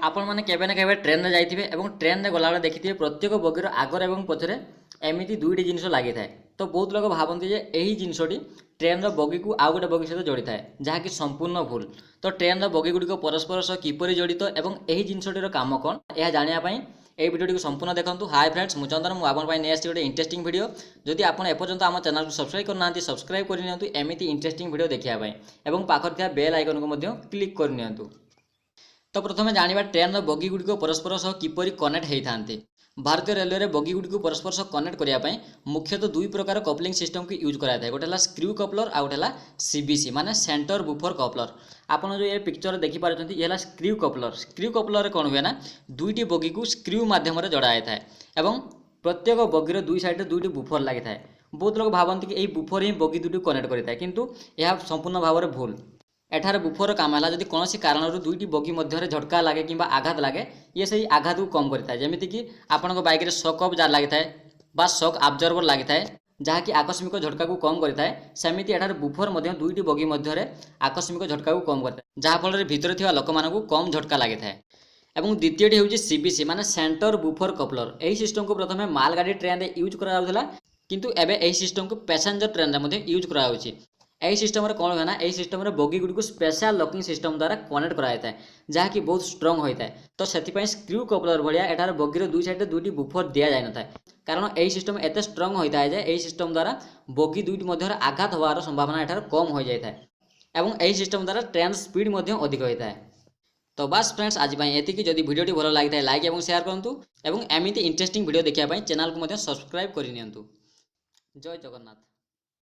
आपण मैंने केबे ना केबे ट्रेन जाइए और ट्रेन में गलाबे देखिए प्रत्येक बगीर आगर और पछरे एमती दुईटी जिनस लगी था। तो बहुत लोग भावती जे यही जिनसटी ट्रेन बगी को आउ गोटे बगी सहित जोड़ी थाए जहाँकि संपूर्ण भूल। तो ट्रेन बगी गुड़िक परस्पर सह किपरि जड़ित और यही जिनसटीर काम कौन यह जानापी এই ভিডিওটি সম্পূর্ণ দেখুন। হাই फ्रेंड्स मु चंदन मुझे आपन नहीं आसी गोटे इंटरेस्टिंग वीडियो। जदि आप एपर्यंत आम चैनल को सब्सक्राइब करना सब्सक्राइब करनी एमती इंटरेस्टिंग वीडियो देखापी और पाखर था बेल आइकन को क्लिक करनी। तो प्रथम जाना ट्रेन बगी गुड़िक परस्पर सह किपरि कनेक्ट होता है। भारतीय रेलवे रे बगी गुड़िक परस्पर सह कनेक्ट करने मुख्यतः दुई प्रकार कपलिंग सिस्टम को यूज कराए। गोटे है स्क्रू कपलर आउ गोटे सीबीसी माने सेंटर बुफर कपलर। आपन जो ये पिक्चर देखी पार्टी ये स्क्रू कपलर। स्क्रू कपलर कौन हुए ना दुईटी बगी को स्क्रू मध्यम जोड़ा था और प्रत्येक बगीर दुई साइड दुईटी बुफर लगी था। बहुत लोग भावती कि यही बुफर ही बगी दुईटी कनेक्ट करता है किंतु यह संपूर्ण भाव में भूल। एठार बुफर काम है जदि कौन कारण दुईटी बगी मध्य झटका लगे कि आघात लगे ये सही आघात को कम करता है। जमीक आपण बाइक रे शॉक अब्जॉर्बर लगी था शॉक अब्जॉर्बर लगी था जहाँकि आकस्मिक झटका को कम करता है। सेमती एठार बुफर दुईटी बगी मध्य आकस्मिक झटका को कम करता है जहाँफल भितर थिबा लोक मानकु कम झटका लगी था। एवं द्वितीयटी हूँ सीबीसी माने सेंटर बुफर कपलर। यही सिस्टम को प्रथम मालगाड़ी ट्रेन में यूज कराउथला किंतु एबे यही सिस्टम को पैसेंजर ट्रेन में यूज कराउछि। यही सिस्टम कौन हुए ना यही सिस्टम बगी गुड़ी को स्पेशल लॉकिंग सिस्टम द्वारा कनेक्ट कराई था जहाँकि बहुत स्ट्रंग होता है। तो से स्क्रू कपलर भाया एठार बगीर दुई साइड दुईटी बुफर दि जाए न कारण यही सिस्टम एत स्ट्रंग होता है यही सिस्टम द्वारा बगी दुईटी मध्य आघात होवार संभावना एठार कम हो जाए और यही सिस्टम द्वारा ट्रेन स्पीड अधिक होता है। तो बस फ्रेंड्स आज एतिकी। जदि वीडियोटी भल लगी लाइक और शेयर करूँ और एमती इंटरेस्टिंग वीडियो देखा चैनल को सब्सक्राइब करनी। जय जगन्नाथ।